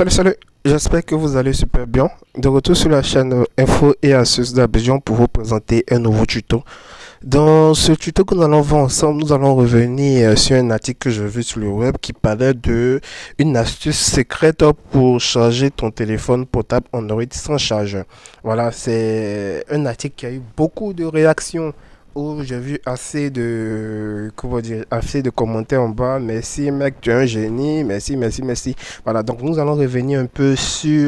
Salut, j'espère que vous allez super bien. De retour sur la chaîne Info et Astuces d'Abidjan pour vous présenter un nouveau tuto. Dans ce tuto que nous allons voir ensemble, nous allons revenir sur un article que j'ai vu sur le web qui parlait de une astuce secrète pour charger ton téléphone portable Android sans chargeur. Voilà, c'est un article qui a eu beaucoup de réactions où j'ai vu comment dire, assez de commentaires en bas. Merci mec, tu es un génie. Merci. Voilà, donc nous allons revenir un peu sur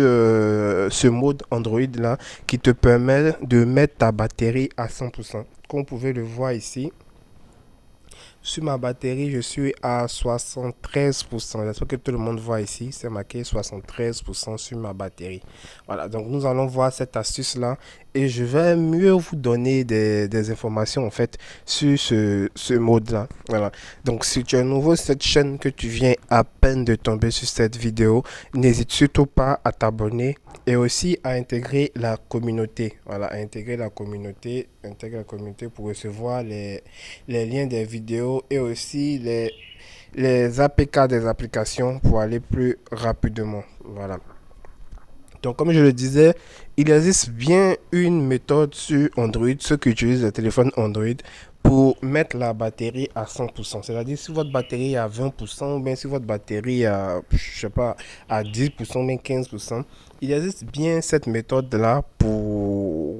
ce mode Android là qui te permet de mettre ta batterie à 100%. Comme vous pouvez le voir ici, sur ma batterie, je suis à 73%. J'espère que tout le monde voit ici. C'est marqué 73% sur ma batterie. Voilà, donc nous allons voir cette astuce-là. Et je vais mieux vous donner des informations en fait sur ce mode-là. Voilà. Donc si tu es nouveau sur cette chaîne, que tu viens à peine de tomber sur cette vidéo, n'hésite surtout pas à t'abonner et aussi à intégrer la communauté. Voilà, à intégrer la communauté. Intégrer la communauté pour recevoir les liens des vidéos et aussi les APK des applications pour aller plus rapidement. Voilà. Donc, comme je le disais, il existe bien une méthode sur Android, ceux qui utilisent le téléphone Android, pour mettre la batterie à 100%. C'est-à-dire, si votre batterie est à 20%, ou bien si votre batterie est à, je sais pas, à 10%, ou bien 15%, il existe bien cette méthode-là pour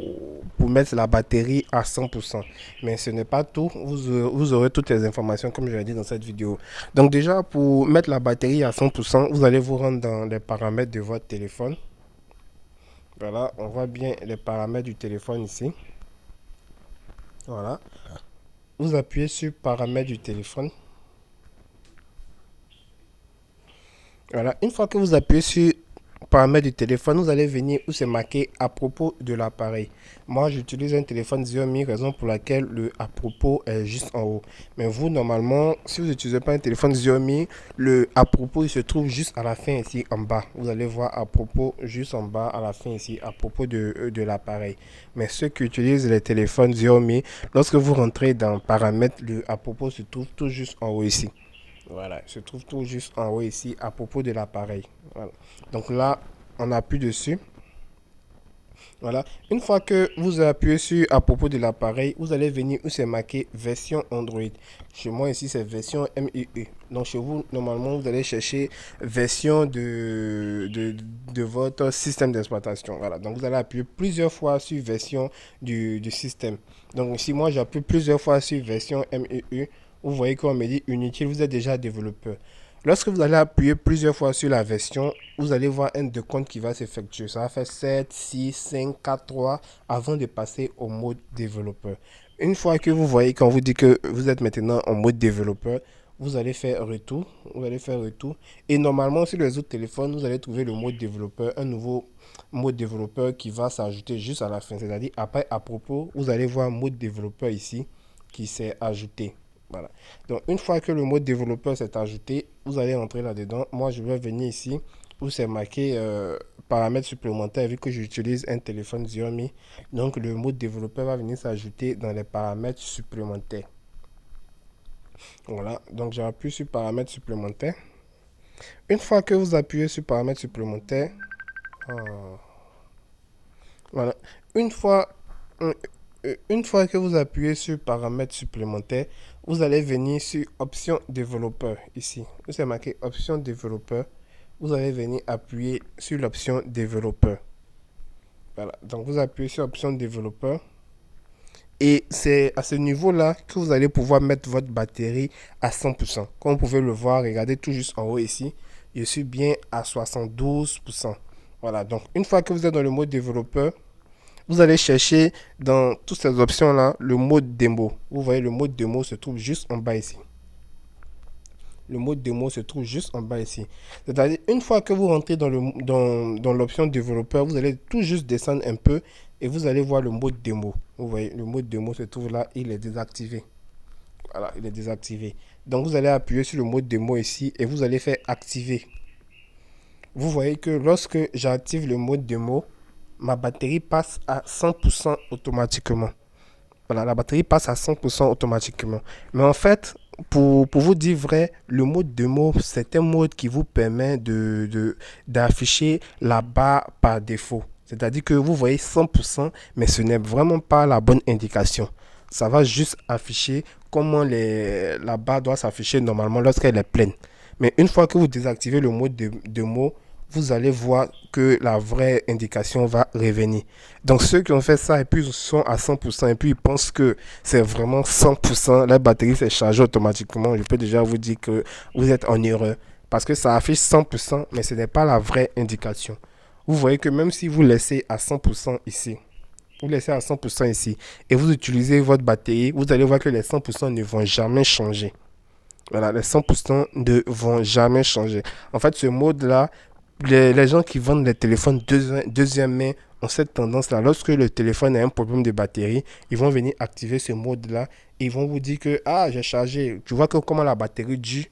mettre la batterie à 100%. Mais ce n'est pas tout. Vous aurez toutes les informations, comme je l'ai dit dans cette vidéo. Donc, déjà, pour mettre la batterie à 100%, vous allez vous rendre dans les paramètres de votre téléphone. Voilà, on voit bien les paramètres du téléphone ici. Voilà. Vous appuyez sur paramètres du téléphone. Voilà. Une fois que vous appuyez sur paramètres du téléphone, vous allez venir où c'est marqué à propos de l'appareil. Moi, j'utilise un téléphone Xiaomi, raison pour laquelle le à propos est juste en haut. Mais vous, normalement, si vous n'utilisez pas un téléphone Xiaomi, le à propos, il se trouve juste à la fin ici en bas. Vous allez voir à propos juste en bas à la fin ici, à propos de l'appareil. Mais ceux qui utilisent les téléphones Xiaomi, lorsque vous rentrez dans paramètres, le à propos se trouve tout juste en haut ici. Voilà, il se trouve tout juste en haut ici à propos de l'appareil. Voilà. Donc là, on appuie dessus. Voilà. Une fois que vous appuyez sur à propos de l'appareil, vous allez venir où c'est marqué version Android. Chez moi ici, c'est version MIE. Donc chez vous, normalement, vous allez chercher version de votre système d'exploitation. Voilà. Donc vous allez appuyer plusieurs fois sur version du système. Donc ici, moi, j'appuie plusieurs fois sur version MIE. Vous voyez qu'on me dit inutile, vous êtes déjà développeur. Lorsque vous allez appuyer plusieurs fois sur la version, vous allez voir un décompte qui va s'effectuer. Ça va faire 7, 6, 5, 4, 3 avant de passer au mode développeur. Une fois que vous voyez qu'on vous dit que vous êtes maintenant en mode développeur, vous allez faire retour. Vous allez faire retour. Et normalement, sur les autres téléphones, vous allez trouver le mode développeur, un nouveau mode développeur qui va s'ajouter juste à la fin. C'est-à-dire, après, à propos, vous allez voir mode développeur ici qui s'est ajouté. Voilà. Donc, une fois que le mode développeur s'est ajouté, vous allez entrer là-dedans. Moi, je vais venir ici où c'est marqué paramètres supplémentaires vu que j'utilise un téléphone Xiaomi. Donc, le mode développeur va venir s'ajouter dans les paramètres supplémentaires. Voilà. Donc, j'appuie sur paramètres supplémentaires. Une fois que vous appuyez sur paramètres supplémentaires, voilà. Une fois, euh, une fois que vous appuyez sur paramètres supplémentaires, vous allez venir sur option développeur ici. Vous avez marqué option développeur. Vous allez venir appuyer sur l'option développeur. Voilà. Donc vous appuyez sur option développeur. Et c'est à ce niveau-là que vous allez pouvoir mettre votre batterie à 100%. Comme vous pouvez le voir, regardez tout juste en haut ici. Je suis bien à 72%. Voilà. Donc une fois que vous êtes dans le mode développeur, vous allez chercher dans toutes ces options-là le mode démo. Vous voyez, le mode démo se trouve juste en bas ici. Le mode démo se trouve juste en bas ici. C'est-à-dire, une fois que vous rentrez dans l'option développeur, vous allez tout juste descendre un peu et vous allez voir le mode démo. Vous voyez, le mode démo se trouve là, il est désactivé. Voilà, il est désactivé. Donc, vous allez appuyer sur le mode démo ici et vous allez faire activer. Vous voyez que lorsque j'active le mode démo, ma batterie passe à 100% automatiquement. Voilà, la batterie passe à 100% automatiquement. Mais en fait, pour vous dire vrai, le mode démo, c'est un mode qui vous permet d'afficher la barre par défaut. C'est-à-dire que vous voyez 100%, mais ce n'est vraiment pas la bonne indication. Ça va juste afficher comment la barre doit s'afficher normalement lorsqu'elle est pleine. Mais une fois que vous désactivez le mode de démo, vous allez voir que la vraie indication va revenir. Donc ceux qui ont fait ça et puis ils sont à 100% et puis ils pensent que c'est vraiment 100%, la batterie s'est chargée automatiquement, je peux déjà vous dire que vous êtes en erreur. Parce que ça affiche 100%, mais ce n'est pas la vraie indication. Vous voyez que même si vous laissez à 100% ici, vous laissez à 100% ici, et vous utilisez votre batterie, vous allez voir que les 100% ne vont jamais changer. Voilà, les 100% ne vont jamais changer. En fait, ce mode-là, les gens qui vendent les téléphones deuxième main ont cette tendance-là. Lorsque le téléphone a un problème de batterie, ils vont venir activer ce mode-là. Et ils vont vous dire que, ah, j'ai chargé. Tu vois que comment la batterie dure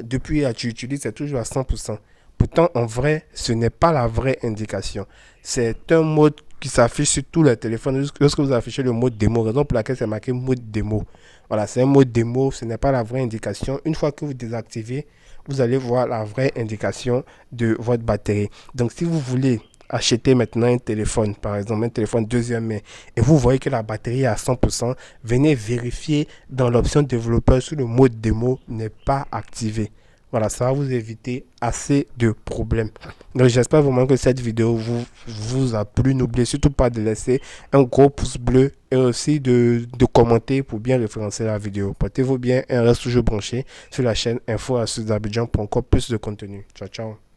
depuis que tu utilises, c'est toujours à 100%. Pourtant, en vrai, ce n'est pas la vraie indication. C'est un mode qui s'affiche sur tous les téléphones lorsque vous affichez le mode démo, raison pour laquelle c'est marqué mode démo. Voilà, c'est un mode démo, ce n'est pas la vraie indication. Une fois que vous désactivez, vous allez voir la vraie indication de votre batterie. Donc, si vous voulez acheter maintenant un téléphone, par exemple un téléphone deuxième main, et vous voyez que la batterie est à 100%, venez vérifier dans l'option développeur si le mode démo n'est pas activé. Voilà, ça va vous éviter assez de problèmes. Donc j'espère vraiment que cette vidéo vous a plu. N'oubliez surtout pas de laisser un gros pouce bleu et aussi de commenter pour bien référencer la vidéo. Portez-vous bien et reste toujours branché sur la chaîne Info à Sud-Abidjan pour encore plus de contenu. Ciao, ciao.